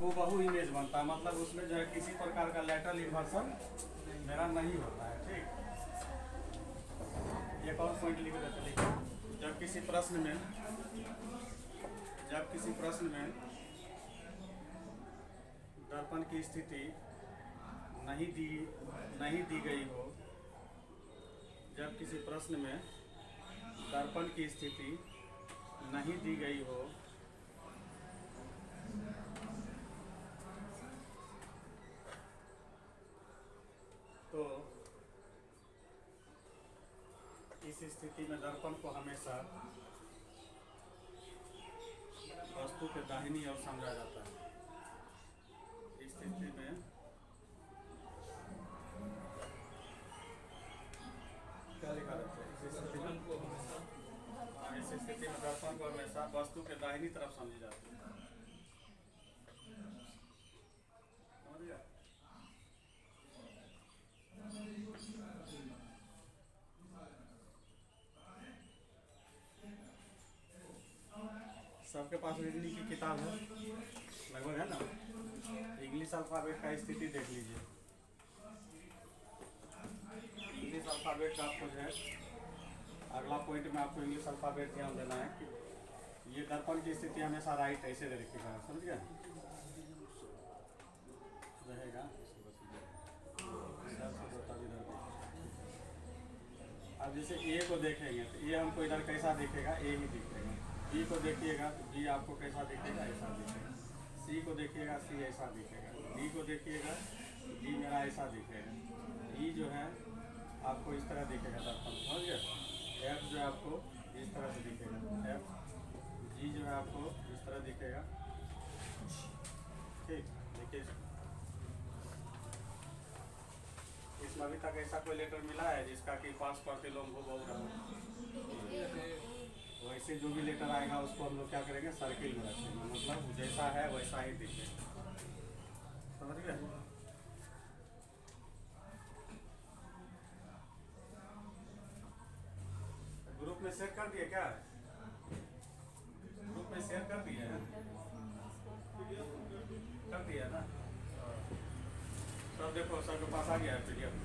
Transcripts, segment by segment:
हूबहू इमेज बनता है, मतलब उसमें जो है किसी प्रकार का लेटरल इन्वर्सन मेरा नहीं होता है। ठीक, एक और पॉइंट लिख देते लिखो, जब किसी प्रश्न में दर्पण की स्थिति नहीं दी गई हो, जब किसी प्रश्न में दर्पण की स्थिति नहीं दी गई हो तो इस स्थिति में दर्पण को हमेशा वस्तु के दाहिनी ओर समझा जाता है। इस स्थिति में क्या लिखा रहता है? इस स्थिति में दर्पण को हमेशा वस्तु के दाहिनी तरफ समझी जाती है। समझ गया? सबके पास रीजनिंग की किताब है लगभग, है ना? इंग्लिश अल्फाबेट का स्थिति देख लीजिए। इंग्लिश अल्फाबेट का आपको जो है अगला पॉइंट में आपको इंग्लिश अल्फाबेट ध्यान देना है कि ये दर्पण की स्थिति हमेशा राइट ऐसे रखिएगा। समझ गया? रहेगा अब जैसे ए को देखेंगे तो ए हमको इधर कैसा दिखेगा? ए ही दिखेगा। बी को देखिएगा तो बी आपको कैसा दिखेगा? ऐसा दिखेगा। सी को देखिएगा, सी ऐसा दिखेगा। डी को देखिएगा, डी मेरा ऐसा दिखेगा। ई जो है आपको इस तरह दिखेगा दर्पण। समझ गए? एफ जो है आपको इस तरह से दिखेगा। एफ जी जो है आपको इस तरह दिखेगा। ठीक, देखिए इसमें अभी तक ऐसा कोई लेटर मिला है जिसका कि पास प्रतिलोम हो बहुत रहा? वैसे जो भी लेटर आएगा उसको हम लोग क्या करेंगे? सर्किल में रखेंगे, मतलब जैसा है वैसा ही दिखेगा। समझ गए? ग्रुप में शेयर कर दिए क्या? ग्रुप में शेयर कर दिए हैं? कर दिया ना? सब देखो, सबके पास आ गया है पीडीएफ।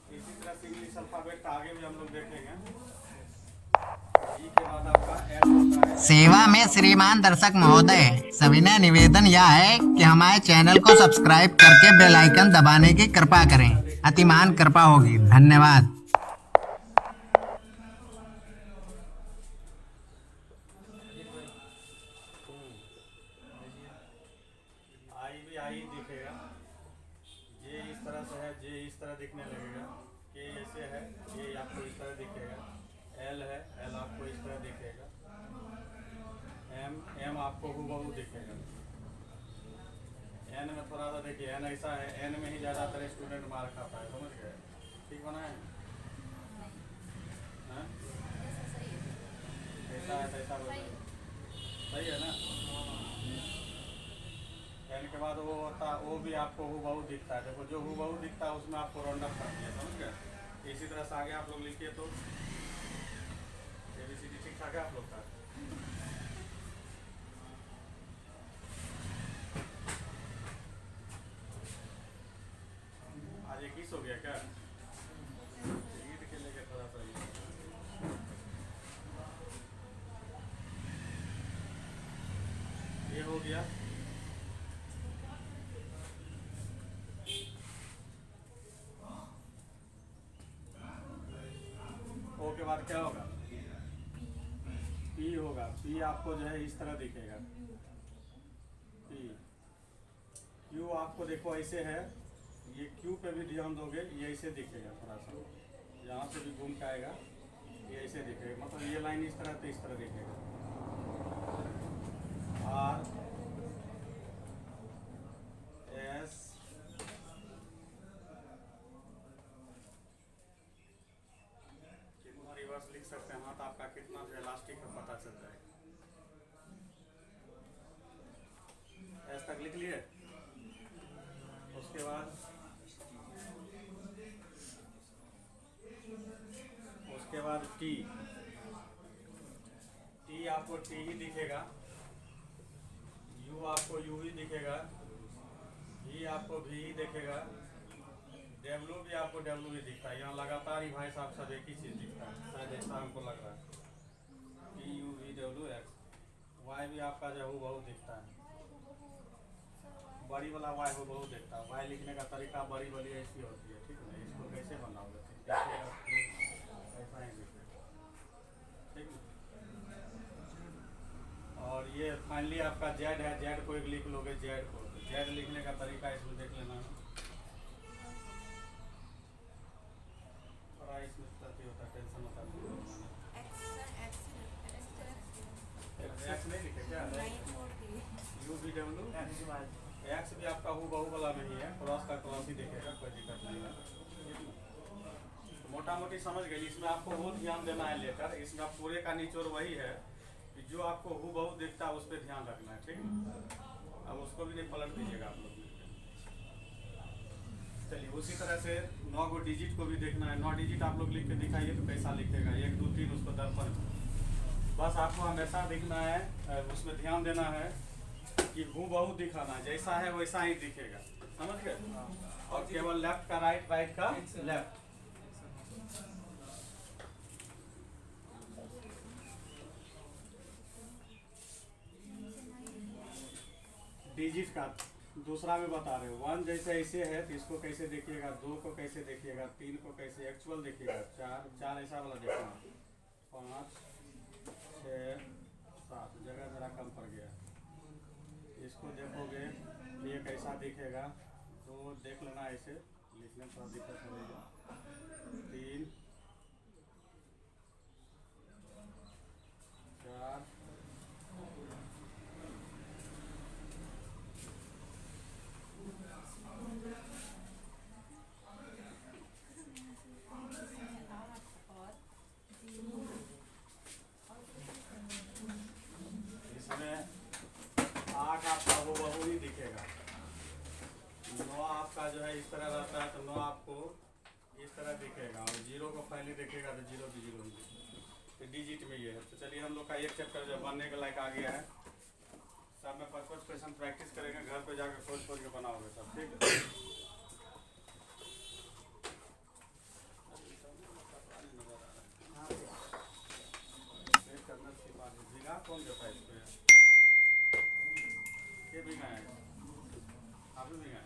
इसी तरह से इंग्लिश अल्फाबेट का आगे भी हम लोग देखेंगे। ई के बाद आपका एस होता है। सेवा में श्रीमान दर्शक महोदय, सविनय निवेदन यह है कि हमारे चैनल को सब्सक्राइब करके बेल आइकन दबाने की कृपा करें। अतिमान कृपा होगी। धन्यवाद। आई भी आई दिखेगा। जे इस तरह से है, जे इस तरह दिखने लगेगा। के ऐसे है, ये आपको इस तरह दिखेगा। एल है, एल आपको इस तरह दिखेगा। एम आपको हूबहू दिखेगा। एन में थोड़ा सा देखिए, एन ऐसा है, एन में ही ज़्यादातर स्टूडेंट मार खाता है। समझ गए? ठीक बना है? ऐसा है, ऐसा सही है ना? एन के बाद वो होता है, वो भी आपको हूबहू दिखता है। देखो जो हूबहू दिखता है उसमें आपको राउंड अप कर दिया। समझ गए? इसी तरह से आगे आप लोग लिखिए तो ABCD ठीक ठाक है आप लोग का? आज 21 हो गया क्या? ईद के लेके थोड़ा सा ये हो गया। ओ के बाद क्या होगा? पी होगा। पी आपको जो है इस तरह दिखेगा। पी। क्यू आपको देखो ऐसे है, ये क्यू पे भी ध्यान दोगे, ये ऐसे दिखेगा थोड़ा सा, यहाँ से भी घूम के आएगा, ये ऐसे दिखेगा। मतलब ये लाइन इस तरह तो इस तरह दिखेगा। आर एस कितना रिवर्स लिख सकते हैं? हाथ आपका कितना जो इलास्टिक है पता चल जाएगा। एस तक लिख लिए। उसके बाद बाद टी आपको टी ही दिखेगा, यू आपको यू ही दिखेगा, भी आपको भी ही दिखेगा, डब्ल्यू भी आपको डब्ल्यू ही दिखता है। यहाँ लगातार ही भाई साहब सब एक ही चीज़ दिखता है, शायद ऐसा हमको लग रहा है। P U V W X, Y भी आपका जो है बहुत दिखता है, बड़ी वाला वाई वो बहुत दिखता है। वाई लिखने का तरीका बड़ी बड़ी ऐसी होती है, ठीक है। इसको कैसे बनाओगे, ऐसा ही दिखेगा, ठीक है। और ये फाइनली आपका जेड है, जेड को एक लिख लोगे, जेड को, जेड लिखने का तरीका इसमें देख लेना। थोड़ा इसमें होता है, टेंशन होता है। एक्स नहीं लिखे क्या, यू भी डब्ल्यू एक्स भी आपका हु बहु वाला नहीं है, क्रॉस का क्रॉस ही देखेगा, कोई दिक्कत नहीं है। मोटा मोटी समझ गई। इसमें आपको वो ध्यान देना है लेकर, इसमें पूरे का निचोड़ वही है कि जो आपको हु बहु दिखता है उस पर ध्यान रखना है, ठीक है। अब उसको भी नहीं पलट दीजिएगा आप लोग। चलिए उसी तरह से 9 को डिजिट को भी देखना है। 9 डिजिट आप लोग लिख के दिखाइए तो कैसा लिखेगा, 1 2 3 उसको दर्पण। बस आपको हमेशा दिखना है, उसमें ध्यान देना है कि हु बहु दिखाना, जैसा है वैसा ही दिखेगा, समझ गए। और केवल लेफ्ट का राइट, राइट का लेफ्ट। डिजिट का दूसरा में बता रहे हो, 1 जैसे ऐसे है तो इसको कैसे देखिएगा, 2 को कैसे देखिएगा, 3 को कैसे एक्चुअल देखिएगा, 4 ऐसा वाला देखना, 5 6 7 जगह जरा कम पड़ गया। इसको देखोगे ये कैसा दिखेगा, तो देख लेना, ऐसे लिखने में थोड़ा दिक्कत होगा। 3 4 आपका जो है इस तरह रहता है, तो 9 आपको इस तरह दिखेगा, और 0 को पहले देखेगा तो 0 भी 0 ही। तो डिजिट में ये है। तो चलिए हम लोग का एक चैप्टर जो बनने के लायक आ गया है। सब में 5-5 क्वेश्चन प्रैक्टिस करेंगे, घर पे जाकर खोज के बनाओगे सब, ठीक है। कौन देता है इस पे, ये भी है, आप भी है।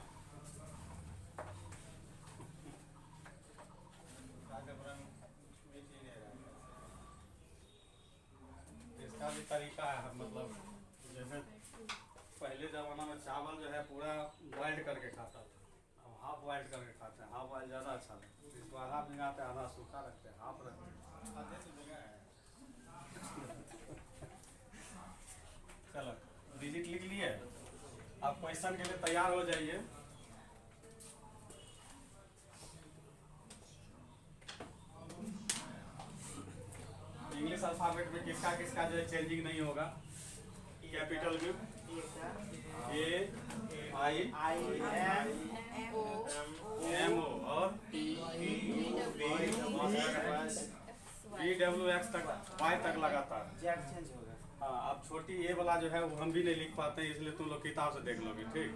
इसका भी तरीका है, मतलब जैसे पहले ज़माना में चावल जो है पूरा बॉइल्ड करके खाता था, अब हाफ बॉइल्ड करके खाते हैं। हाफ बॉइल्ड ज़्यादा अच्छा लगता है, इसको आधा भिंगाते हैं, आधा सूखा रखते हैं, हाफ रखते हैं। चलो डिजिट लिख लिए, आप क्वेश्चन के लिए तैयार हो जाइए। इंग्लिश अल्फाबेट में किसका किसका जो है चेंजिंग नहीं होगा। कैपिटल में A-I-M-O और BWX तक, Y तक लगातार। हाँ, अब छोटी ए वाला जो है वो हम भी नहीं लिख पाते हैं, इसलिए तुम लोग किताब से देख लोगे, ठीक।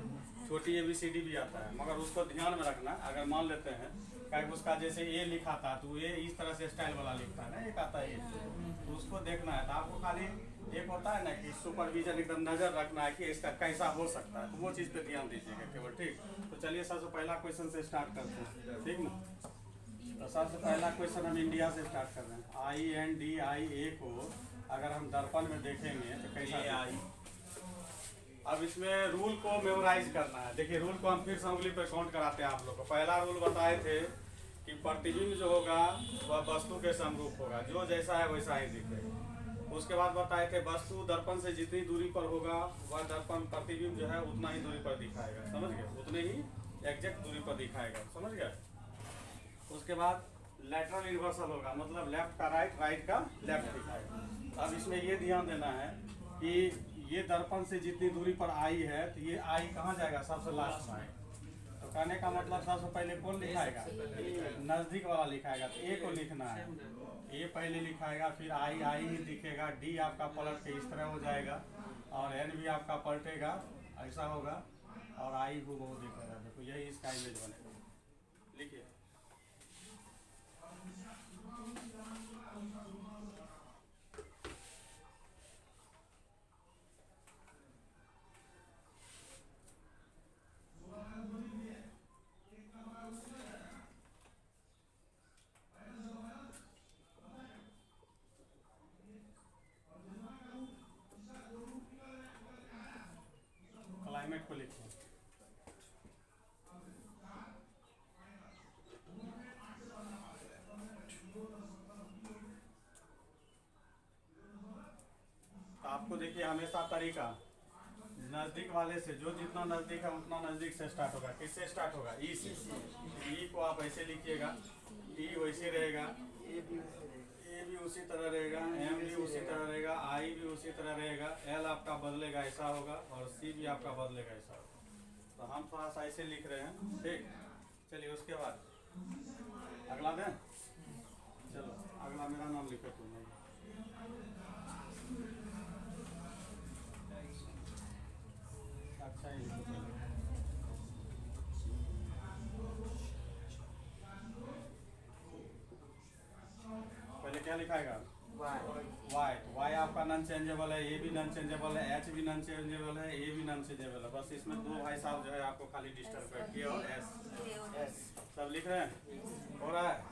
छोटी ABCD भी आता है, मगर उसको ध्यान में रखना। अगर मान लेते हैं कि उसका जैसे ए लिखा था तो ये इस तरह से स्टाइल वाला लिखता है ना, एक आता है, तो उसको देखना है। तो आपको खाली एक होता है ना कि सुपरविजन, एकदम नज़र रखना है कि इसका कैसा हो सकता है, तो वो चीज़ पे ध्यान दीजिएगा केवल, ठीक। तो चलिए सबसे पहला क्वेश्चन से स्टार्ट करते हैं, ठीक ना। तो सबसे पहला क्वेश्चन हम इंडिया से स्टार्ट कर रहे हैं। INDIA को अगर हम दर्पण में देखेंगे तो कैसा आई। अब इसमें रूल को मेमोराइज करना है। देखिए रूल को हम फिर से उंगली पर काउंट कराते हैं आप लोग को। पहला रूल बताए थे कि प्रतिबिंब जो होगा वह वस्तु के समरूप होगा, जो जैसा है वैसा ही दिखेगा। उसके बाद बताए थे वस्तु दर्पण से जितनी दूरी पर होगा वह दर्पण प्रतिबिंब जो है उतना ही दूरी पर दिखाएगा, समझ गए, उतने ही एग्जैक्ट दूरी पर दिखाएगा, समझ गए। उसके बाद लैटरल इन्वर्सल होगा, मतलब लेफ्ट का राइट, राइट का लेफ्ट दिखाएगा। अब इसमें ये ध्यान देना है कि ये दर्पण से जितनी दूरी पर आई है तो ये आई कहाँ जाएगा, सबसे लास्ट में आएगा। तो कहने का मतलब सबसे पहले कौन लिखाएगा? नजदीक वाला लिखाएगा, तो ए को लिखना है। ए पहले लिखाएगा, फिर आई आई ही दिखेगा, डी आपका पलट के इस तरह हो जाएगा, और एन भी आपका पलटेगा, ऐसा होगा, और आई को बहुत दिखेगा। देखो यही इसका इमेज बनेगा। लिखिए। क्लाइमेट को लिखिए। तो आपको देखिए हमेशा तरीका नज़दीक वाले से, जो जितना नज़दीक है उतना नज़दीक से स्टार्ट होगा। किससे स्टार्ट होगा? ई से। ई को आप ऐसे लिखिएगा, ई वैसे रहेगा, ए भी उसी तरह रहेगा, एम भी उसी तरह रहेगा, आई भी उसी तरह रहेगा, एल आपका बदलेगा ऐसा होगा, और सी भी आपका बदलेगा ऐसा होगा। तो हम थोड़ा सा ऐसे लिख रहे हैं, ठीक। चलिए उसके बाद अगला दें। चलो अगला मेरा नाम लिखो तुम। अच्छा ही लिखो चलो। पहले क्या लिखाएगा? वाई। वाई आपका नॉन चेंजेबल है, ए भी नॉन चेंजेबल है, एच भी नॉन चेंजेबल है, ए भी नॉन चेंजेबल है। बस इसमें दो भाई साहब जो है आपको खाली डिस्टर्ब कर, के और एस। सब लिख रहे हैं? हो रहा है?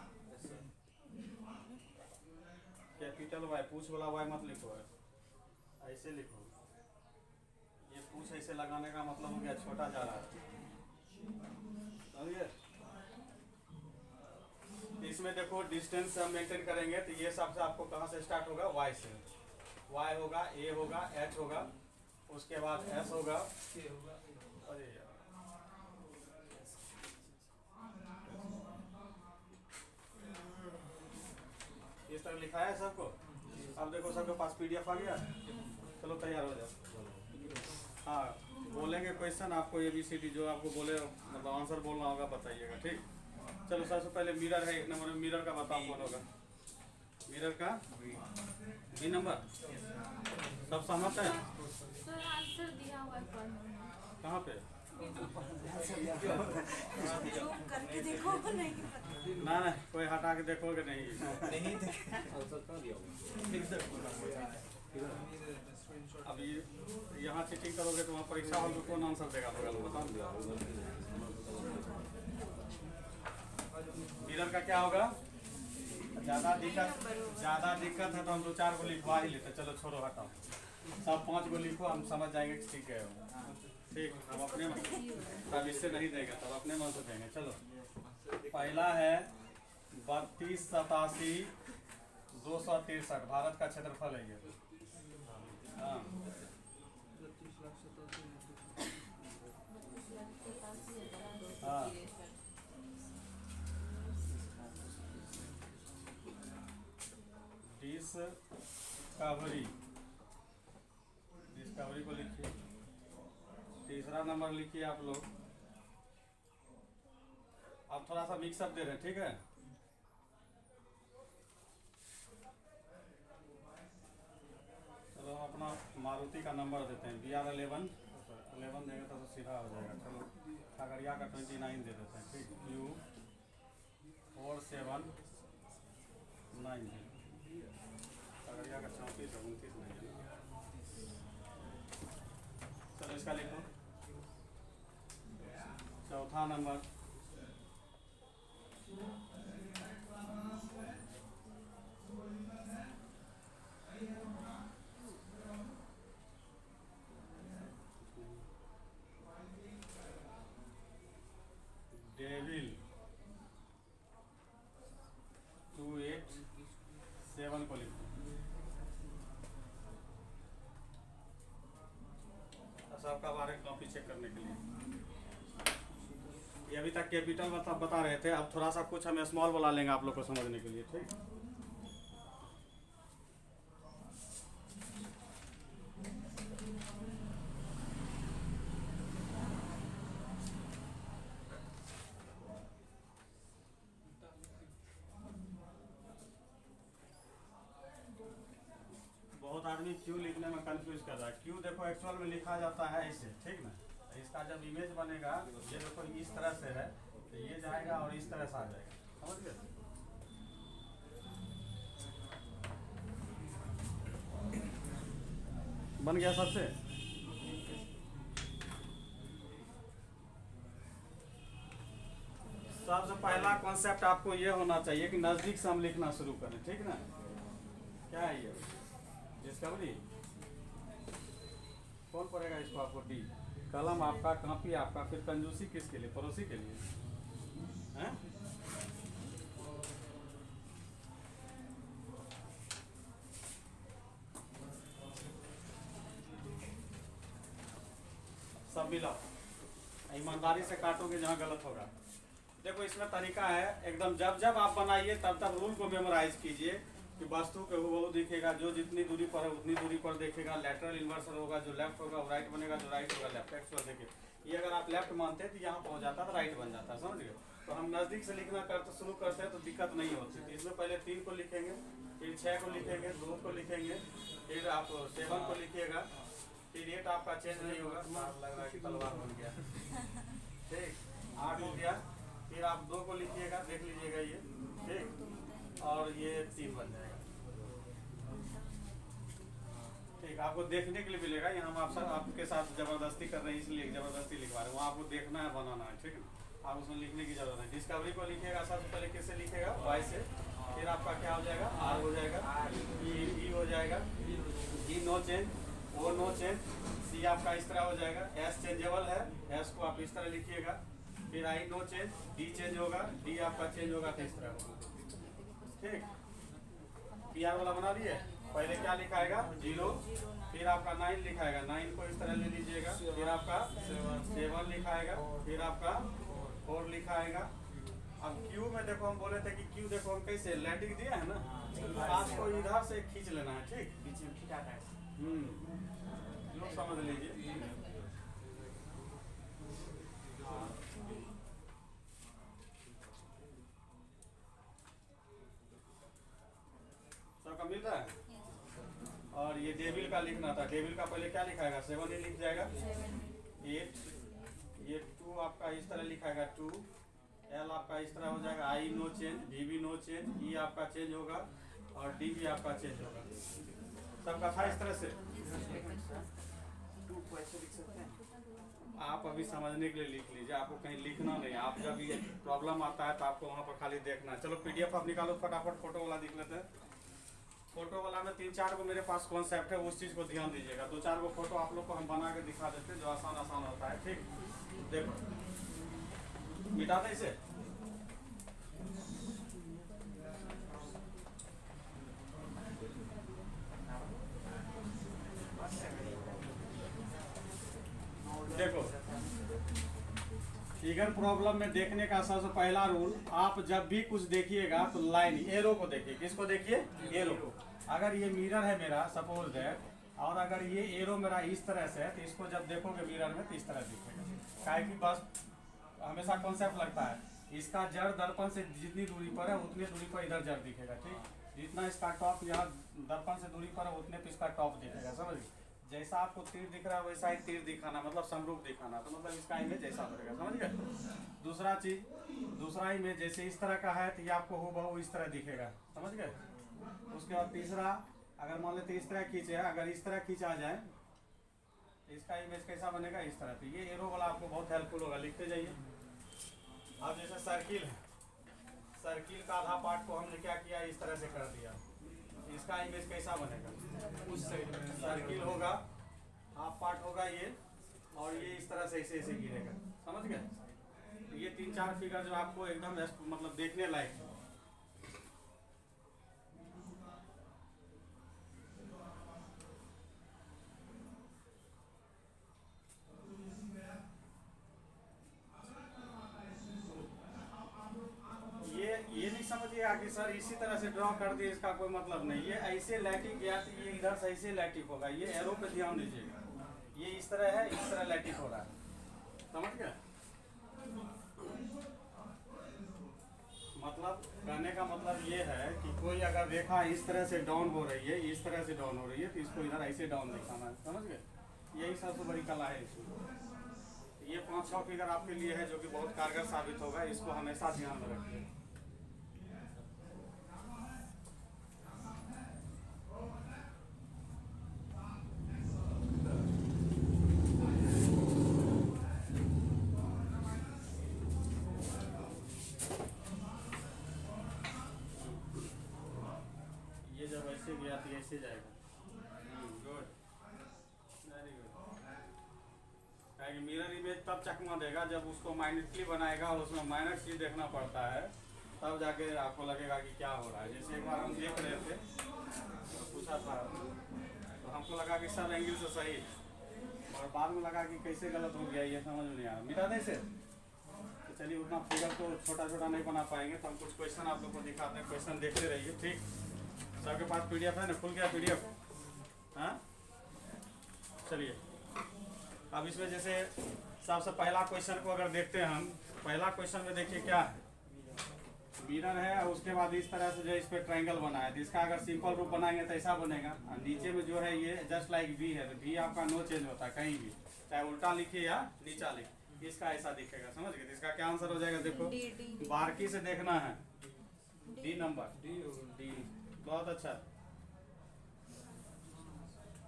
कैपिटल वाई, पूछ वाला वाई मत लिखो, ऐसे लिखो। ये पूछ ऐसे लगाने का मतलब हो गया छोटा जा रहा है, समझिए। इसमें देखो डिस्टेंस हम मेंटेन करेंगे, तो ये सबसे आपको कहाँ से स्टार्ट होगा? वाई से। वाई होगा, ए होगा, एच होगा, उसके बाद एस होगा, अरे यार इस तरह लिखा है सबको। अब देखो सबके पास पीडीएफ आ गया, चलो तैयार हो जाओ। हाँ बोलेंगे क्वेश्चन, आपको ABCD जो आपको बोले मतलब आंसर बोलना होगा, बताइएगा, ठीक। चलो सबसे पहले मिरर है 1 नंबर में। मिरर का बताओ कौन होगा? मिरर का बी नंबर। सब सहमत है? कहाँ पे? ना ना कोई हटा के देखोगे नहीं। अब यहाँ चीटिंग करोगे तो वहाँ परीक्षा हॉल में कौन आंसर देगा? बताओ। मिरर का क्या होगा? ज़्यादा दिक्कत है तो हम 2-4 को लिखवा ही लेते। चलो छोड़ो हटाओ, सब 5 को लिखो, हम समझ जाएंगे कि ठीक है, ठीक। हम अपने तब इससे नहीं देंगे, तब अपने मन से देंगे। चलो पहला है 32, 87, 263। भारत का क्षेत्रफल है ये। हाँ डिस्कवरी को लिखिए। तीसरा नंबर लिखिए आप लोग। अब थोड़ा सा मिक्सअप दे रहे हैं, ठीक है। चलो अपना मारुति का नंबर देते हैं, BR 11 देंगे तो सीधा हो जाएगा। चलो खगड़िया का 29 दे देते हैं, ठीक। U 4790। खगड़िया का 34 है, 29 नहीं है। चलो इसका लिखो। चौथा नंबर डेविल 287 को लिखो। सबका बारे में कॉपी चेक करने के लिए। ये अभी तक कैपिटल बता रहे थे, अब थोड़ा सा कुछ हम स्मॉल वाला लेंगे आप लोग को समझने के लिए, ठीक। क्यू लिखने में कंफ्यूज कर रहा है। क्यू देखो एक्चुअल में लिखा जाता है ऐसे, ठीक ना। इसका जब इमेज बनेगा ये देखो इस तरह से है, तो ये जाएगा और इस तरह से आ जाएगा, समझ गए। बन गया सबसे। सबसे पहला कॉन्सेप्ट आपको ये होना चाहिए कि नज़दीक से हम लिखना शुरू करें, ठीक ना। क्या है ये डिस्कवरी, कौन पढ़ेगा इसको आपको? डी। कलम आपका, कॉपी आपका, फिर कंजूसी किसके लिए? पड़ोसी के लिए हैं? सब मिलाओ, ईमानदारी से काटोगे जहाँ गलत होगा। देखो इसमें तरीका है एकदम, जब जब आप बनाइए तब तब रूल को मेमोराइज कीजिए कि वस्तु के हूबहू दिखेगा, जो जितनी दूरी पर है उतनी दूरी पर देखेगा। लेटरल इन्वर्सन होगा, जो लेफ्ट होगा वो राइट बनेगा, जो राइट होगा लेफ्ट। एक्चुअल देखिए ये अगर आप लेफ्ट मानते हैं तो यहाँ पहुँच जाता है, राइट बन जाता है, समझ गए। तो हम नज़दीक से लिखना करते शुरू करते हैं तो दिक्कत नहीं होती। तो इसमें पहले 3 को लिखेंगे, फिर 6 को लिखेंगे, 2 को लिखेंगे, फिर आप 7 को लिखिएगा, फिर 8 आपका चेंज नहीं होगा, लग रहा है कि तलवार बन गया, ठीक। 8 हो गया, फिर आप 2 को लिखिएगा, देख लीजिएगा ये, ठीक। और ये 3 बन जाएगा, ठीक। आपको देखने के लिए मिलेगा, यहाँ हम आप सब आपके साथ जबरदस्ती कर रहे हैं इसलिए जबरदस्ती लिखवा रहे हैं, वहाँ आपको देखना है, बनाना है, ठीक है। आप उसमें लिखने की जरूरत है। डिस्कवरी को लिखिएगा सबसे पहले, किससे लिखेगा? वाई से। फिर आपका क्या हो जाएगा? आर हो जाएगा, ई हो जाएगा, G no change, O no change, C आपका इस तरह हो जाएगा, एस चेंजेबल है, एस को आप इस तरह लिखिएगा। फिर I know change, D change होगा, डी आपका चेंज होगा तो इस तरह होगा, ठीक। पी आर वाला बना दिए। पहले क्या लिखाएगा? 0, फिर आपका 9 लिखाएगा, 9 को इस तरह ले लीजिएगा, फिर आपका 7 लिखाएगा, फिर आपका 4 लिखाएगा। अब क्यू में देखो हम बोले थे कि क्यू देखो हम कैसे लैटिक दिया है ना, आपको इधर से खींच लेना है, ठीक। लोग समझ लीजिए। सबका मिल रहा है। और ये डेविल का लिखना था, डेविल का पहले क्या लिखाएगा? 7 ही लिख जाएगा, 8, ये 2 आपका इस तरह लिखाएगा, 2, एल आपका इस तरह हो जाएगा, आई नो चेंज, डी भी नो चेंज, ई आपका चेंज होगा और डी भी आपका चेंज होगा। सबका था इस तरह से। 2 को ऐसे लिख सकते हैं आप, अभी समझने के लिए लिख लीजिए, आपको कहीं लिखना नहीं। आप जब ये प्रॉब्लम आता है तो आपको वहाँ पर खाली देखना है। चलो PDF आप निकालो फटाफट, फोटो वाला दिख लेते हैं। फोटो वाला में 3-4 को मेरे पास कॉन्सेप्ट है, उस चीज़ को ध्यान दीजिएगा। 2-4 को फोटो आप लोग को हम बना के दिखा देते हैं, जो आसान होता है, ठीक। देखो मिटा दे इसे। देखो फिगर प्रॉब्लम में देखने का सबसे पहला रूल, आप जब भी कुछ देखिएगा तो लाइन एरो को देखिए। किसको देखिए? एरो को। अगर ये मिरर है मेरा, सपोज दैट, और अगर ये एरो मेरा इस तरह से है तो इसको जब देखोगे मिरर में तो इस तरह दिखेगा। काहे कि बस हमेशा कॉन्सेप्ट लगता है, इसका जड़ दर्पण से जितनी दूरी पर है उतनी दूरी पर इधर जड़ दिखेगा, ठीक। जितना इसका टॉप यहाँ दर्पण से दूरी पर है उतने पे इसका टॉप दिखेगा, समझिए। जैसा आपको तीर दिख रहा है वैसा ही तीर दिखाना, मतलब समरूप दिखाना, तो मतलब इसका इमेज ऐसा बनेगा, समझ गए। दूसरा चीज, दूसरा इमेज जैसे इस तरह का है तो ये आपको हूबहू इस तरह दिखेगा, समझ गए। उसके बाद तीसरा, अगर मान लेते इस तरह खींचे, अगर इस तरह खींचा जाए तो इसका इमेज कैसा बनेगा? इस तरह। तो ये एरो वाला आपको बहुत हेल्पफुल होगा, लिखते जाइए। अब जैसे सर्किल है, सर्किल का आधा पार्ट को हमने क्या किया? इस तरह से कर दिया। इसका इमेज कैसा बनेगा? उस साइड में सर्किल होगा, हाफ पार्ट होगा ये, और ये इस तरह से ऐसे ऐसे गिरेगा, समझ गए। तो ये 3-4 फिगर जो आपको एकदम मतलब देखने लायक है। ये नहीं समझिएगा कि सर इसी तरह से ड्रॉ कर दिए, इसका कोई मतलब नहीं। ये ऐसे लैटिक गया तो ये इधर से ऐसे लैटिक होगा। ये एरो पे ध्यान दीजिएगा, ये इस तरह है, इस तरह लैटिक हो रहा है, समझ गए। मतलब कहने का मतलब ये है कि कोई अगर रेखा इस तरह से डाउन हो रही है, इस तरह से डाउन हो रही है, तो इसको इधर ऐसे डाउन दिखाना है, समझ गए? यही सबसे बड़ी कला है इसमें। ये 5-6 फिगर आपके लिए है जो कि बहुत कारगर साबित होगा, इसको हमेशा ध्यान में रखिए। ये जब ऐसे गया तो ऐसे जाएगा। Good, very good. Mirror image तब चकमा देगा जब उसको माइनटली बनाएगा और उसमें माइनर चीज देखना पड़ता है, तब जाके आपको लगेगा कि क्या हो रहा है। जैसे एक बार हम देख रहे थे तो पूछा था, तो हमको लगा कि सब एंगल से सही, और बाद में लगा कि कैसे गलत हो गया, ये समझ में नहीं आया। मिटा दे से तो चलिए, उतना फिगर तो छोटा छोटा नहीं बना पाएंगे, तो हम कुछ क्वेश्चन आप लोग को दिखाते हैं, क्वेश्चन देखते रहिए, ठीक? सबके पास PDF है ना, खुल गया PDF? हाँ, चलिए अब इसमें जैसे सबसे पहला क्वेश्चन को अगर देखते हैं हम, पहला क्वेश्चन में देखिए क्या है, मिरर है और उसके बाद इस तरह से जो इस पर ट्रायंगल बना है, तो इसका अगर सिंपल रूप बनाएंगे तो ऐसा बनेगा। और नीचे में जो है ये जस्ट लाइक V है, तो V आपका नो चेंज होता है कहीं भी, चाहे उल्टा लिखिए या नीचा लिखिए, इसका ऐसा दिखेगा, समझ गए? इसका क्या आंसर हो जाएगा? देखो बारीकी से देखना है, D नंबर, D, बहुत अच्छा।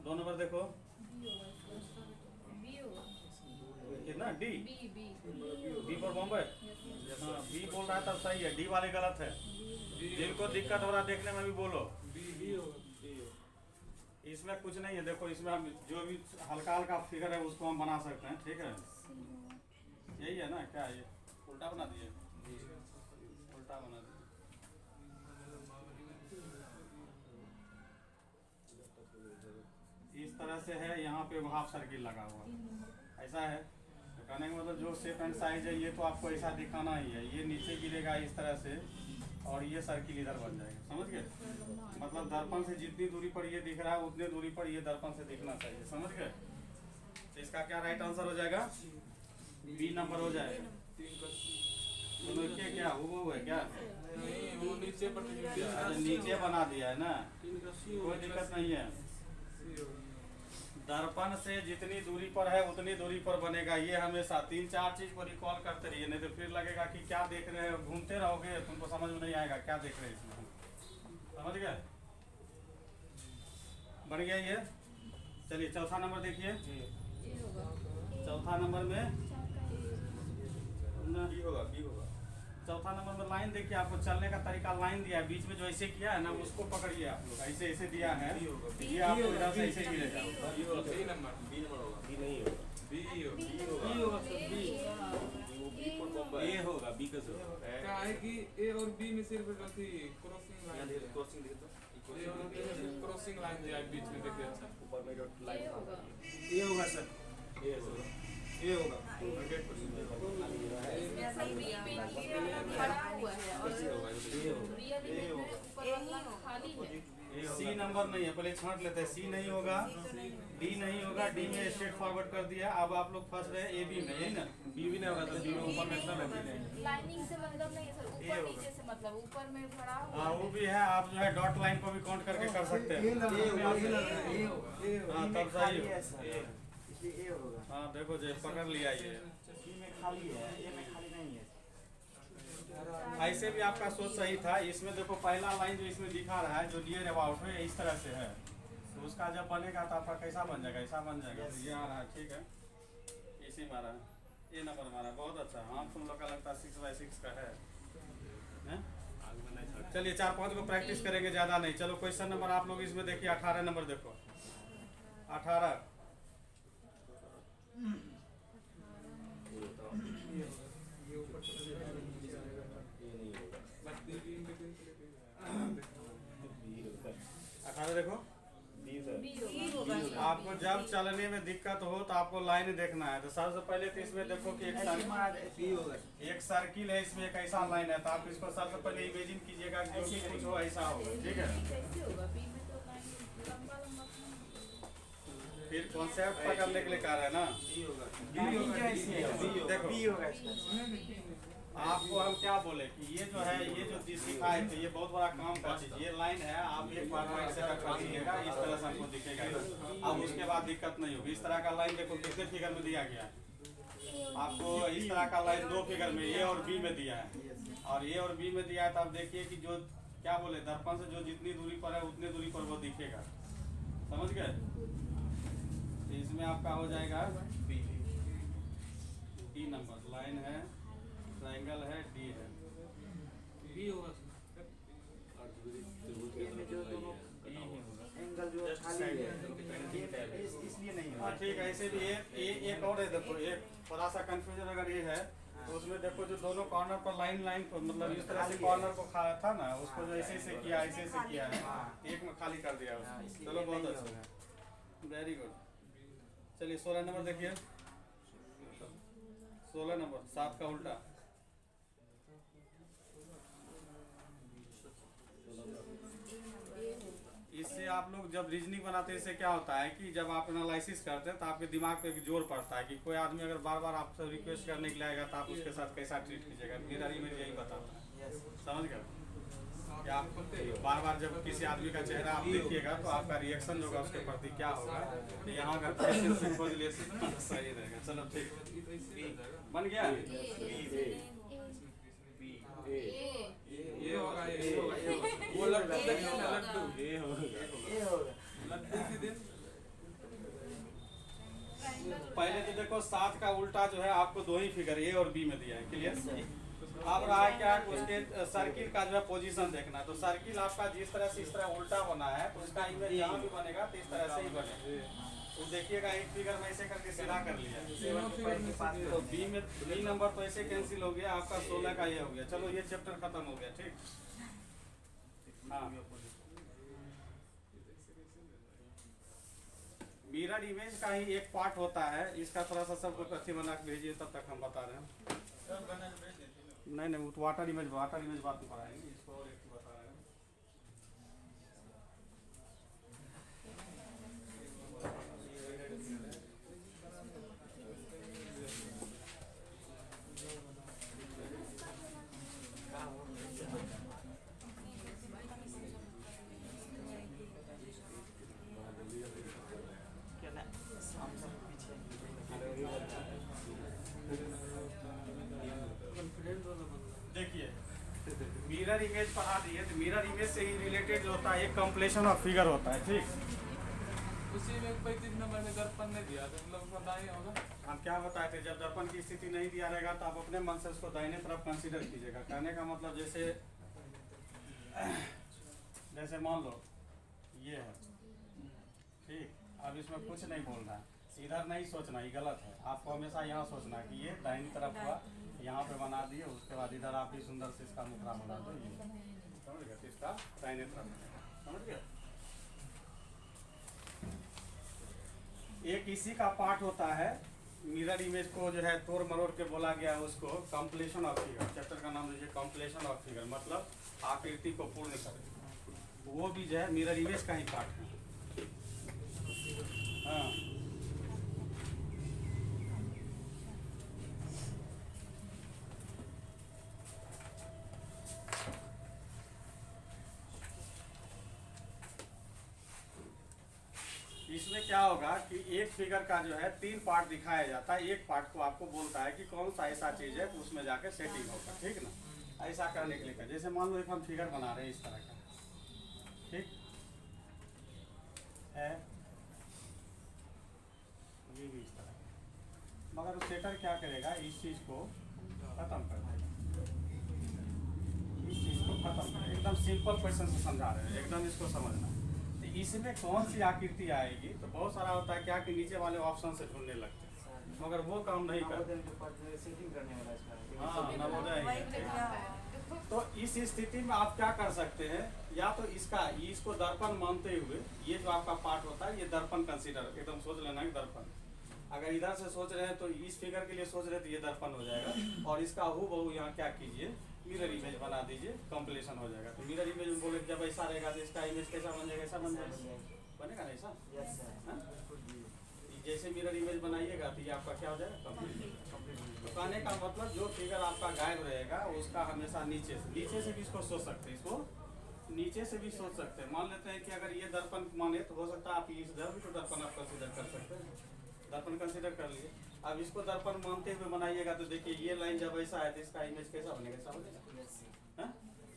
2 नंबर देखो कितना, D, B फॉर बॉम्बे। हाँ, B बोल रहा है तब सही है, D वाले गलत है। जिनको दिक्कत हो रहा है देखने में भी बोलो। इसमें कुछ नहीं है, देखो इसमें हम जो भी हल्का हल्का फिगर है उसको हम बना सकते हैं, ठीक है? यही है ना, क्या ये उल्टा बना दिए? उल्टा बना दिए। इस तरह से है, यहाँ पे हाफ सर्किल लगा हुआ ऐसा है, तो कहने का मतलब जो शेप एंड साइज है ये तो आपको ऐसा दिखाना ही है। ये नीचे गिरेगा इस तरह से और ये सर्किल इधर बन जाएगा, समझ गए? मतलब दर्पण से जितनी दूरी पर ये दिख रहा है उतनी दूरी पर ये दर्पण से दिखना चाहिए, समझ गए? तो इसका क्या राइट आंसर हो जाएगा? B नंबर हो जाएगा। दोनों क्या वो है क्या? वो नीचे पर नीचे बना दिया है ना, कोई दिक्कत नहीं है। दर्पण से जितनी दूरी पर है उतनी दूरी पर बनेगा, ये हमेशा 3-4 चीज को रिकॉल करते रहिए, नहीं तो फिर लगेगा कि क्या देख रहे हैं, घूमते रहोगे, तुमको समझ में नहीं आएगा क्या देख रहे हैं इसमें, समझ गए? बन गया ये। चलिए चौथा नंबर देखिए, चौथा नंबर में B होगा। चौथा नंबर में लाइन देखिए, आपको चलने का तरीका लाइन दिया है, बीच में जो ऐसे किया है ना उसको पकड़िए आप लोग, ऐसे ऐसे दिया है, ये आपको इधर से ऐसे गिरेगा। B नंबर A होगा, B का जो क्या है कि A और B में सिर्फ क्रॉसिंग लाइन है, क्रॉसिंग लाइन दिया है बीच में, देखिए अच्छा ऊपर में जो लाइन A होगा सर, A होगा 100%। C नंबर नहीं है, पहले छांट लेते हैं। C नहीं होगा, D नहीं होगा, D में स्ट्रेट फॉरवर्ड कर दिया। अब आप लोग फंस रहे A B में, यही ना? B भी नहीं होगा तो B में ऊपर में इतना नहीं, लाइनिंग से मतलब नहीं है सर, ऊपर नीचे से मतलब ऊपर में भरा हुआ। हाँ वो भी है, आप जो है डॉट लाइन को भी काउंट करके कर सकते हैं। हाँ तब सही है। हाँ देखो जो पकड़ लिया ये, ऐसे भी आपका सोच सही था। इसमें देखो पहला लाइन जो इसमें दिखा रहा है, जो नियर अबाउट है इस तरह से है, तो उसका जब बनेगा तो आपका कैसा बन जाएगा? ऐसा बन जाएगा। ये आ रहा है, ठीक है, इसी मारा है, A नंबर मारा, बहुत अच्छा। हाँ तुम लोग का लगता है 6x6 का है। चलिए 4-5 को प्रैक्टिस करेंगे, ज़्यादा नहीं। चलो क्वेश्चन नंबर आप लोग इसमें देखिए, 18 नंबर देखो, 18 देखो। आपको जब चलने में दिक्कत हो तो आपको लाइन देखना है। तो सबसे पहले तो इसमें देखो कि एक सर्किल है, इसमें एक ऐसा लाइन है, तो आप इसको सबसे पहले इमेजिन कीजिएगा कि जो भी कुछ हो ऐसा हो, ठीक है? फिर कॉन्सेप्ट पकड़ने के लिए कह रहा है ना, देखो आपको हम क्या बोले कि ये जो है, ये जो सिखाए थे, ये बहुत बड़ा काम का चीज। ये लाइन है, आप एक बार माइंड सेटअप कर लीजिएगा, इस तरह से हमको दिखेगा। अब उसके बाद दिक्कत नहीं होगी। इस तरह का लाइन देखो कितने फिगर में दिया गया है आपको। इस तरह का लाइन 2 फिगर में ए और बी में दिया है, और ए और बी में दिया है। तो आप देखिए कि जो क्या बोले, दर्पण से जो जितनी दूरी पर है उतनी दूरी पर वो दिखेगा। समझ गए? तो इसमें आपका हो जाएगा बी। डी नंबर लाइन है, ट्रायंगल है, डी है। बी होगा एंगल जो खाली है इसलिए नहीं हाँ ठीक है। ऐसे भी एक और है, देखो एक थोड़ा सा कंफ्यूजन अगर ये है तो उसमें देखो जो दोनों कॉर्नर पर लाइन को मतलब इस तरह से कॉर्नर को खाया था ना, उसको जो ऐसे से किया, ऐसे से किया है, एक में खाली कर दिया उसको। चलो बहुत अच्छा, वेरी गुड। चलिए 16 नंबर देखिए। 16 नंबर 7 का उल्टा। इससे आप लोग जब रीजनिंग बनाते हैं, इससे क्या होता है कि जब आप एनालिसिस करते हैं तो आपके दिमाग पे एक जोर पड़ता है कि कोई आदमी अगर बार बार आपसे रिक्वेस्ट करने के लिए आएगा तो आप उसके साथ कैसा ट्रीट कीजिएगा। मेरा इमेज यही बताता है, समझ गए? कि आप बार बार जब किसी आदमी का चेहरा आप देखिएगा तो आपका रिएक्शन होगा उसके प्रति क्या होगा। यहाँ का खोज लिए सही रहेगा। चलो ठीक बन गया। ये होगा, ये होगा, ये होगा। वो लड्डू देखिए ना, लड्डू ये होगा लड्डू की दिन। पहले तो देखो 7 का उल्टा जो है आपको 2 ही फिगर ए और बी में दिया है। क्लियर? अब रहा है क्या, उसके सर्किल का जो है पोजीशन देखना। तो सर्किल आपका जिस तरह से इस तरह उल्टा बना है तो उसका इमेज यहाँ भी बनेगा तो इस तरह से ही बनेगा। तो देखिएगा एक फिगर में ऐसे करके सीधा कर लिया। तो बी नंबर तो ऐसे कैंसिल हो गया, आपका 16 का ये हो गया। चलो ये चैप्टर खत्म हो गया। ठीक, हाँ। मिरर इमेज का ही एक पार्ट होता है, इसका थोड़ा सा सबको अच्छी बना के भेजिए, तब तक हम बता रहे हैं। नहीं वो तो वाटर इमेज बात नहीं पढ़ाएंगे, इसको और एक बता रहे हैं। देखिए मिरर इमेज पढ़ा दिए, तो मिरर इमेज से ही रिलेटेड होता है एक कंप्लीशन ऑफ फिगर होता है। ठीक, उसी में 35 नंबर में दर्पण नहीं दिया तो मतलब उसका दाएं होगा। हम क्या बताए थे, जब दर्पण की स्थिति नहीं दिया रहेगा तो आप अपने मन से उसको दाहिने तरफ कंसीडर कीजिएगा। कहने का मतलब जैसे मान लो ये है, ठीक, अब इसमें कुछ नहीं बोलना है, इधर नहीं सोचना, ये गलत है। आपको हमेशा यहाँ सोचना है कि ये दाहिनी तरफ हुआ, यहाँ पे बना दिए, उसके बाद इधर आप भी सुंदर से इसका मुखड़ा बना दो, ये समझ गए, इसका दाहिने तरफ, समझ गए। एक इसी का पार्ट होता है, मिरर इमेज को जो है तोड़ मरोड़ के बोला गया है उसको कॉम्प्लेशन ऑफ फिगर। चैप्टर का नाम लीजिए कॉम्प्लेशन ऑफ फिगर, मतलब आकृति को पूर्ण करें। वो भी जो है मिरर इमेज का ही पार्ट है। हाँ, इसमें क्या होगा कि एक फिगर का जो है 3 पार्ट दिखाया जाता है, एक पार्ट को आपको बोलता है कि कौन सा ऐसा चीज है तो उसमें जाकर सेटिंग होगा, ठीक ना। ऐसा करने के लिए जैसे मान लो एक हम फिगर बना रहे हैं इस तरह का, ठीक है, ये भी इस तरह का, मगर सेटर क्या करेगा, इस चीज को खत्म कर देगा, इस चीज को खत्म कर, एकदम सिंपल क्वेश्चन से समझा रहे हैं, एकदम इसको समझना। इसमें कौन सी आकृति आएगी, तो बहुत सारा होता है क्या कि नीचे वाले ऑप्शन से ढूंढने लगते हैं, मगर वो काम नहीं करते। हाँ, नवोदय। तो इस स्थिति में आप क्या कर सकते हैं, या तो इसको दर्पण मानते हुए, ये जो आपका पार्ट होता है ये दर्पण कंसीडर, एकदम सोच लेना है दर्पण। अगर इधर से सोच रहे हैं तो इस फिगर के लिए सोच रहे हैं तो ये दर्पण हो जाएगा, और इसका हूबहू यहाँ क्या कीजिए, मिरर इमेज बना दीजिए, कंप्लीशन हो जाएगा। तो मिरर इमेज में बोले जब ऐसा रहेगा तो इसका इमेज कैसा बन जाएगा, ऐसा बन जाएगा, बनेगा ना ऐसा। जैसे मिरर इमेज बनाइएगा तो ये आपका क्या हो जाएगा, कंप्लीट। तो कहने का मतलब जो फिगर आपका गायब रहेगा उसका हमेशा नीचे से भी इसको सोच सकते हैं, इसको नीचे से भी सोच सकते हैं। मान लेते हैं कि अगर ये दर्पण माने तो हो सकता है आप इधर भी तो दर्पण आप कंसिडर कर सकते हैं, दर्पण कंसिडर कर लिए। अब इसको दर्पण मानते हुए बनाइएगा तो देखिए ये लाइन जब ऐसा है तो इसका इमेज कैसा बनेगा, ऐसा बनेगा।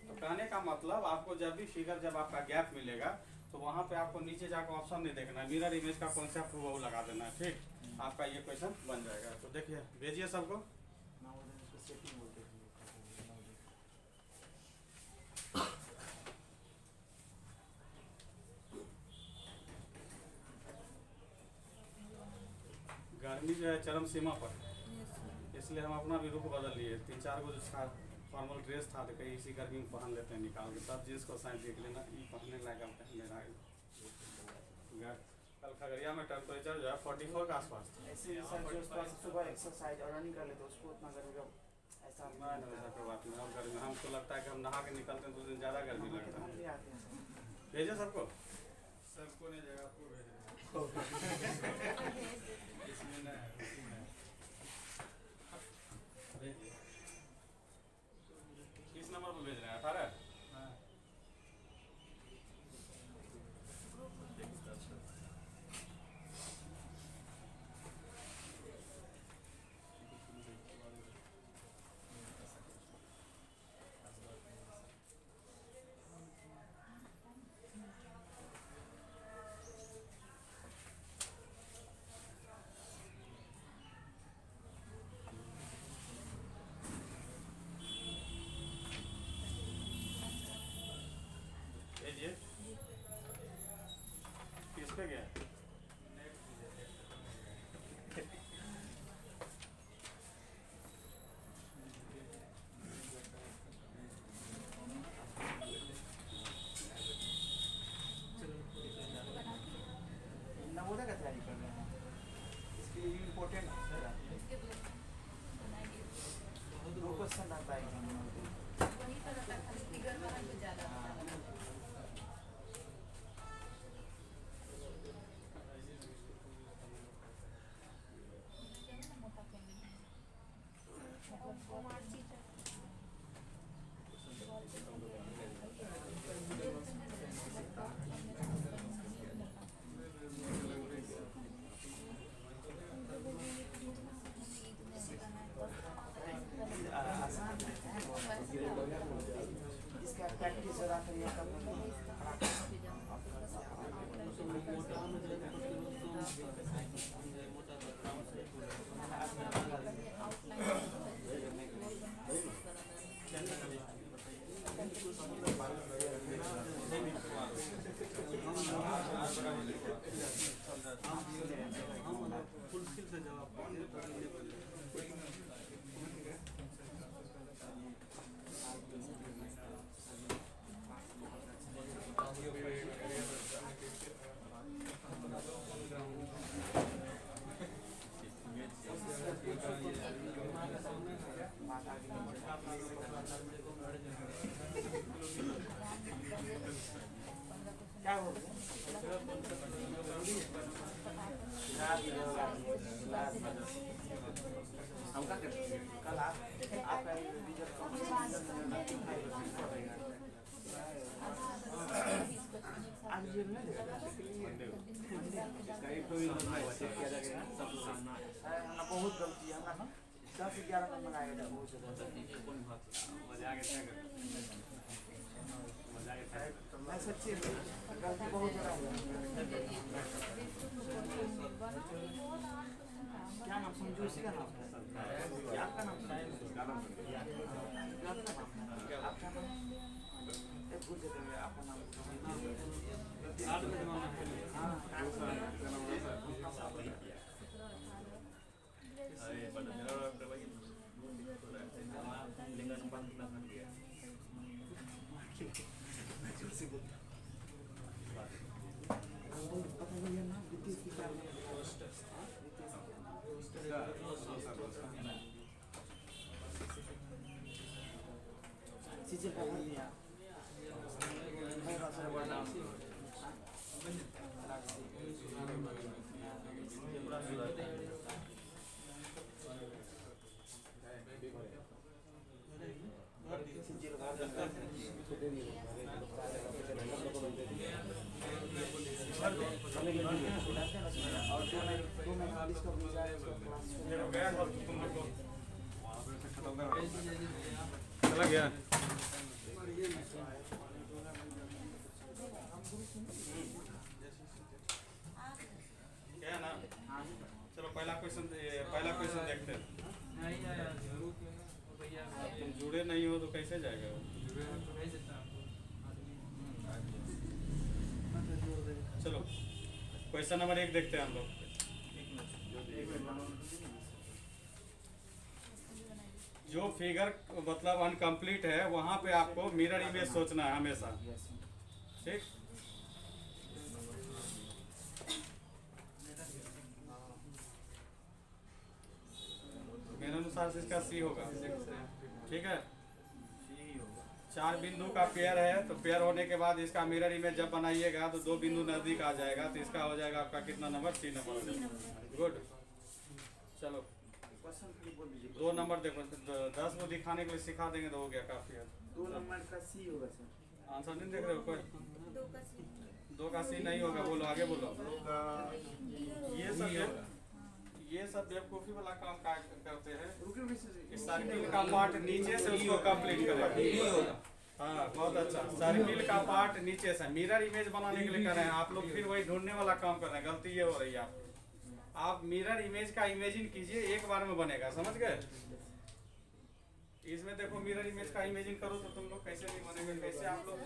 तो कहने का मतलब आपको जब भी फिगर जब आपका गैप मिलेगा तो वहाँ पे आपको नीचे जाकर ऑप्शन नहीं देखना है, मिरर इमेज का कॉन्सेप्ट वो लगा देना है, ठीक। आपका ये क्वेश्चन बन जाएगा। तो देखिए भेजिए सबको। गर्मी जो है चरम सीमा पर, इसलिए हम अपना भी रुख बदल लिए। 3-4 गो जो फॉर्मल ड्रेस था तो कहीं इसी गर्मी में पहन लेते हैं निकाल के, तब जींस को साइड देख लेना ये पहनने लायक अब पहन ले रहा है। कल खगड़िया में टेम्परेचर जो है 44 के आसपास था। ऐसे सर जो सुबह एक्सरसाइज और रनिंग कर लेते हैं उसको उतना गर्मी का ऐसा नहीं ऐसा कोई बात नहीं। अब गर्मी हमको लगता है कि हम नहा के निकलते हैं तो उस दिन ज़्यादा गर्मी लगता है। आते हैं सर। भेजे सबको, सबको नहीं जाएगा, आपको भेज इसमें ना किस नंबर पर भेज रहे हैं? 18। भेजिए किस पे गया? नवोदय का तैयारी कर रहे हैं, इसके लिए इम्पोर्टेंट है। दो क्वेश्चन आता है एग्जाम में। वही तो रहता है, खाली फिगर वाला कुछ ज़्यादा होता है। मोटा पेन मतलब मार्कशीट है। आसान है, इसका प्रैक्टिस ज़रा करिए तब फुल स्किल से जवाब क्या हो गया? हम क्या करते हैं? कल आप आज जेल में बहुत गलती है ना, 10-11 नंबर आएगा बहुत मैं सच्ची गलती बहुत ज़्यादा है। क्या नाम समझो, इसी का नाम है आपका नाम आपका नाम भूल जाते हैं आपका नाम। चीजें कर दिया इसका पूजा इसका क्लास ये हो गया और तुम लोग को खत्म कर चला गया। क्या है ना, चलो पहला क्वेश्चन देखते हैं। तुम जुड़े नहीं हो तो कैसे जाएगा वो? चलो क्वेश्चन नंबर 1 देखते हैं हम लोग। जो फिगर मतलब अनकम्प्लीट है वहां पे आपको मिरर इमेज सोचना है हमेशा, ठीक। मेरे अनुसार से इसका सी होगा, ठीक है। 4 बिंदु का पेयर है तो पेयर होने के बाद इसका मिरर इमेज जब बनाइएगा तो 2 बिंदु नजदीक आ जाएगा तो इसका हो जाएगा आपका कितना नंबर? 3 नंबर। गुड। चलो 2 नंबर देखो, 10 को दिखाने के लिए सिखा देंगे तो हो गया काफी है। 2 नंबर का सी होगा सर। आंसर नहीं देख रहे हो कोई? 2 का सी नहीं होगा, बोलो आगे बोलो। ये सब बेवकूफी वाला काम करते हैं। इस सर्किल का पार्ट नीचे से उसको कंप्लीट करेगा। हाँ बहुत अच्छा, सर्किल का पार्ट नीचे से मिरर इमेज बनाने के लिए कर रहे हैं आप लोग, फिर वही ढूंढने वाला काम कर रहे हैं। गलती ये हो रही है आपकी। आप मिरर इमेज का इमेजिन कीजिए, एक बार में बनेगा, समझ गए। इसमें देखो मिरर इमेज का इमेजिन करो तो तुम लोग कैसे नहीं बनेगा, कैसे आप लोग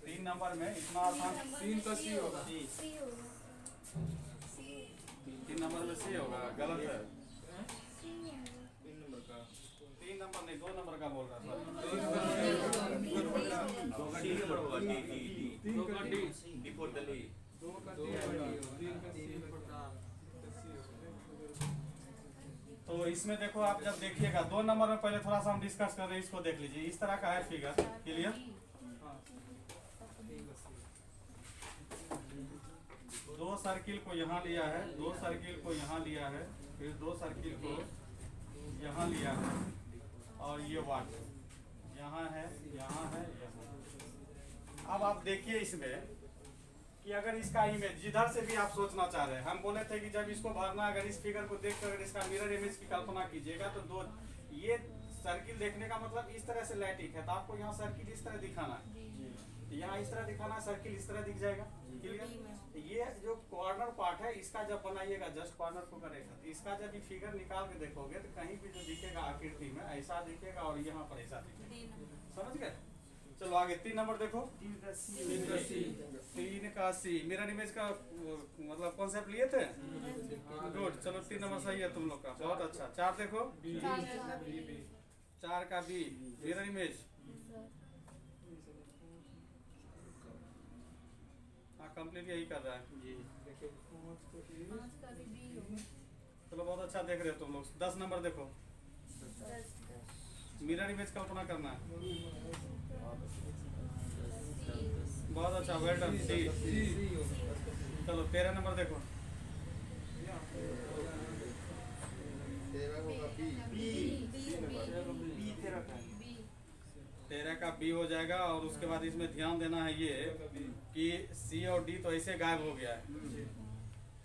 3 नंबर में इतना आसान। 3 का सी होगा। 3 नंबर में सी होगा, गलत है। 3 नंबर का 3 नंबर नहीं 2 नंबर का बोल रहा था। 2 का तो इसमें देखो आप जब देखिएगा 2 नंबर में पहले थोड़ा सा हम डिस्कस कर रहे हैं, इसको देख लीजिए। इस तरह का है फिगर, क्लियर। 2 सर्किल को यहाँ लिया है, 2 सर्किल को यहाँ लिया है, फिर 2 सर्किल को यहाँ लिया है और ये वाट यहाँ है, यहाँ है, यहाँ। अब आप देखिए इसमें कि अगर इसका इमेज जिधर से भी आप सोचना चाह रहे हैं, हम बोले थे कि जब इसको भरना, अगर इस फिगर को देखकर अगर इसका मिरर इमेज की कल्पना कीजिएगा तो 2 ये सर्किल देखने का मतलब इस तरह से लैटिक है तो आपको यहाँ सर्किल इस तरह दिखाना है, यहाँ इस तरह दिखाना है, सर्किल इस तरह दिख जाएगा, क्लियर। ये जो कॉर्नर पार्ट है इसका जब बनाइएगा जस्ट कॉर्नर को करेगा तो इसका जब ये फिगर निकाल के देखोगे तो कहीं भी जो दिखेगा आकृति में ऐसा दिखेगा और यहाँ पर ऐसा दिखेगा, समझ गए। चलो आगे 3 नंबर देखो। 3 का सी 3 का सी मिरर इमेज का मतलब कॉन्सेप्ट लिए थे। गुड, चलो 3 नंबर सही है तुम लोग का, बहुत अच्छा। 4 देखो, 4 का बी मिरर इमेज। हाँ कंप्लीट यही कर रहा है। चलो बहुत अच्छा देख रहे हो तुम लोग। 10 नंबर देखो, मिरर इमेज कल्पना करना है। बहुत अच्छा, वेल डन, सी। चलो 13 नंबर देखो, 13 का बी हो जाएगा। और उसके बाद इसमें ध्यान देना है ये कि सी और डी तो ऐसे गायब हो गया है,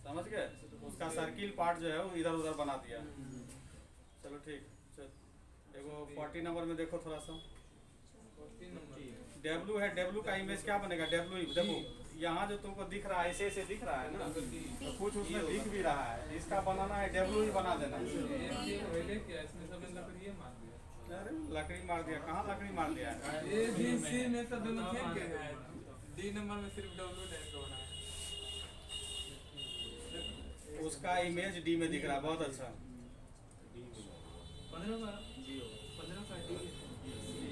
समझ गए। उसका सर्किल पार्ट जो है वो इधर उधर बना दिया। चलो ठीक, देखो 40 नंबर में देखो थोड़ा सा। डब्लू है, डब्लू का इमेज क्या बनेगा? डब्लू देखो यहाँ जो तुमको दिख रहा है ऐसे ऐसे दिख रहा है ना, तो कुछ उसमें दिख भी रहा है, इसका बनाना है डब्लू ही बना देना। अरे लकड़ी मार दिया, कहाँ लकड़ी मार दिया है? डी नंबर में सिर्फ डब्ल्यू टाइप का बना है। उसका इमेज डी में दिख रहा है, बहुत अच्छा।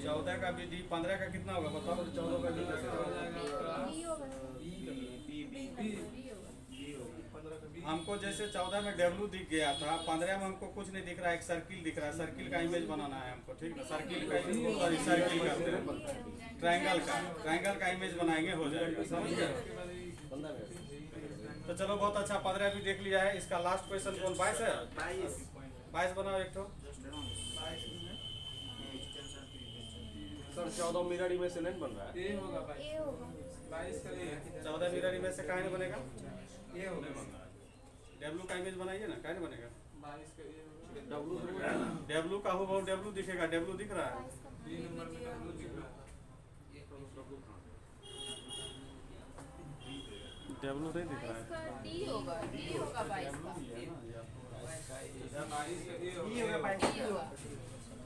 14 का भी डी, 15 का कितना होगा बताओ? 14 का डी हमको जैसे 14 में डब्लू दिख गया था, 15 में हमको कुछ नहीं दिख रहा है, एक सर्किल दिख रहा है। सर्किल का इमेज बनाना है हमको, ठीक है। सर्किल का सॉरी सर्किल करते हैं, ट्रायंगल का इमेज बनाएंगे, हो जाएगा, समझ गए। तो चलो बहुत अच्छा, 15 भी देख लिया है। इसका लास्ट क्वेश्चन कौन? 22 है। 22 बनाओ एक तो। सर 14 मिरर इमेज से नहीं बन रहा है। ए होगा भाई, ए होगा 22 का ए 14 मिरर इमेज से काहे नहीं बनेगा? ये हो नहीं बन रहा है। डब्लू का इमेज बनाइए ना, काहे नहीं बनेगा? 22 का ए होगा। डब्लू का हो बहुत डब्लू दिखेगा, डब्लू दिख रहा है। 3 नंबर में डब्लू दिख रहा है। डब्लू नहीं दिख रहा है। इसका डी होगा 22 का 22 का ए होगा। ये होगा भाई, डी होगा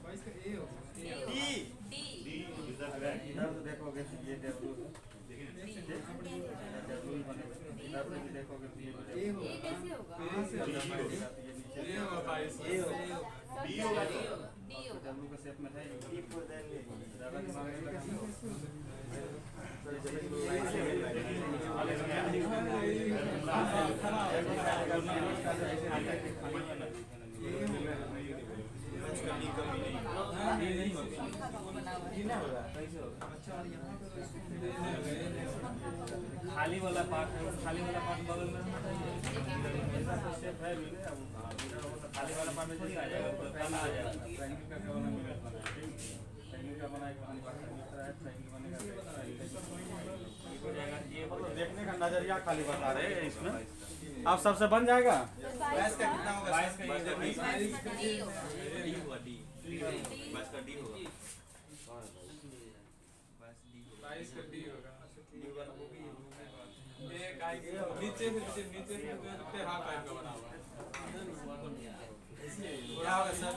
22 का ये होगा। डी डी इधर से देखोगे तो ये डब्लू है। डब्लू ही बनेगा। इधर से भी देखोगे तो ये ये ए होगा। कैसे होगा ए से होगा 22 का। ए होगा 22 का। ये होगा। डी होगा डी होगा डब्लू के शेप में है। ये को देंगे। ज़्यादा दिमाग नहीं लगाना। खाली वाला पार्ट है, खाली वाला पार्ट बगल में ऐसा तो शेप है नहीं ना। खाली वाला पार्ट में थोड़ी आ जाएगा, पुराना आ जाएगा। ट्रायंगल का क्या बना मिला बना है, ठीक? ट्रायंगल का बनाएगा अपनी बात है, ट्रायंगल बनेगा ये मतलब देखने का नजरिया खाली बता रहे हैं इसमें। आप सबसे बन जाएगा। 22 का कितना होगा? 22 का ये डी होगा डी 22 का डी होगा। 22 का डी होगा। ये काय के नीचे से पे हाफ टाइप का बना हुआ है। क्या होगा सर?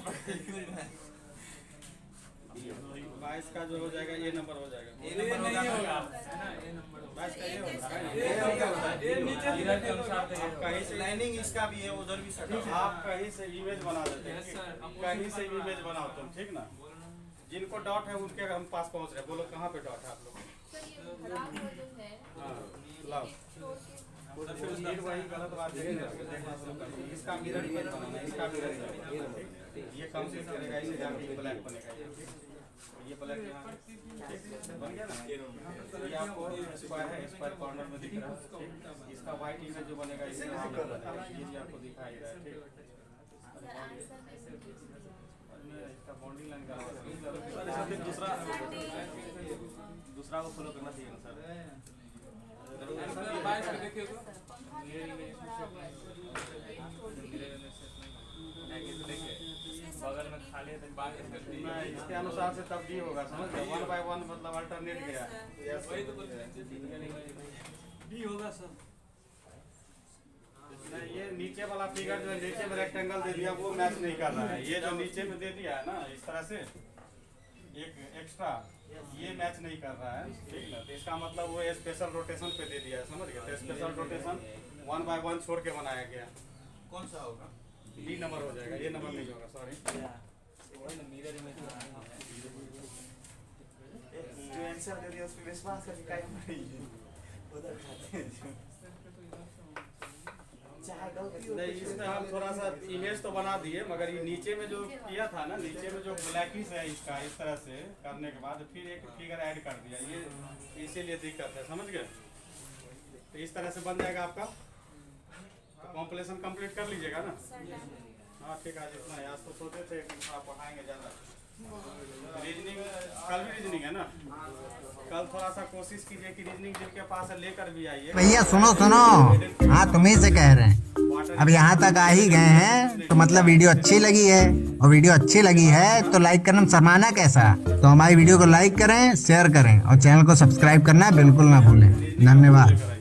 22 का जो हो जाएगा ये नंबर हो जाएगा। ये नंबर होगा। है ना, ए नंबर 22 का ये होता है। ये क्या होता है? ए नीचे से इधर के अनुसार तो होगा। कहीं से लाइनिंग इसका भी है, उधर भी सटा है। आप कहीं से इमेज बना देते हैं, Yes, sir. कहीं से इमेज बनाओ तुम, ठीक ना? जिनको डॉट है उनके हम पास पहुंच रहे हैं। बोलो कहाँ पे डॉट है आप लोग? सर ये खराब हो जो है हाँ, लाओ। छोड़ के फिर वही गलत बात देखना शुरू कर दो। इसका मिरर इमेज बनाना है, इसका मिरर इमेज बनाना है, ठीक? ये कम से करेगा, इसे जाके ये ब्लैक बनेगा ये, ठीक? ये ब्लैक यहाँ ठीक बन गया ना? ये आपको स्क्वायर है, स्क्वायर कॉर्नर में दिख रहा है, ठीक? इसका वाइट इमेज जो बनेगा इसे यहाँ पे बनेगा, ये भी आपको दिखाई दे रहा है, ठीक? सर आंसर में इसका बॉन्डिंग लाइन का दूसरा को फॉलो करना चाहिए ना सर। 22 का देखिए तो पंखा बगल में खाली है तो 22 का डी नहीं, इसके अनुसार से तब डी होगा, समझ गए? 1 by 1 मतलब अल्टरनेट गया। वही तो बोल रहे हैं डी होगा सर। नहीं, ये नीचे वाला फिगर जो है, नीचे में रेक्टेंगल दे दिया वो मैच नहीं कर रहा है। ये जो नीचे में दे दिया है ना इस तरह से एक एक्स्ट्रा, ये मैच नहीं कर रहा है, ठीक ना? तो इसका मतलब वो स्पेशल रोटेशन पे दे दिया है, समझ गए? तो स्पेशल रोटेशन 1 by 1 छोड़ के बनाया गया। कौन सा होगा? डी नंबर हो जाएगा, ये नंबर नहीं होगा, सॉरी। जो आंसर दे दिया उस पे विश्वास करके काहे नहीं है? उधर खाते हैं जो। चाहे गलती हो नहीं, इसमें हम थोड़ा सा इमेज तो बना दिए, मगर ये नीचे में जो किया था ना, नीचे में जो ब्लैकिश है इसका, इस तरह से करने के बाद फिर एक फिगर ऐड कर दिया, ये इसीलिए दिक्कत है, समझ गए? तो इस तरह से बन जाएगा आपका। तो कॉम्पिलेशन कंप्लीट कर लीजिएगा ना? हाँ ठीक है, जितना है। आज तो सोचे थे कि आप पढ़ाएंगे ज़्यादा। रीजनिंग कल भी रीजनिंग है ना? कल थोड़ा सा कोशिश कीजिए कि रीजनिंग जिनके पास है लेकर भी आइए। भैया सुनो सुनो, हाँ तुम्ही से कह रहे हैं। अब यहाँ तक आ ही गए हैं तो मतलब वीडियो अच्छी लगी है, और वीडियो अच्छी लगी है तो लाइक करना शर्माना कैसा? तो हमारी वीडियो को लाइक करें, शेयर करें और चैनल को सब्सक्राइब करना बिल्कुल ना भूलें। धन्यवाद।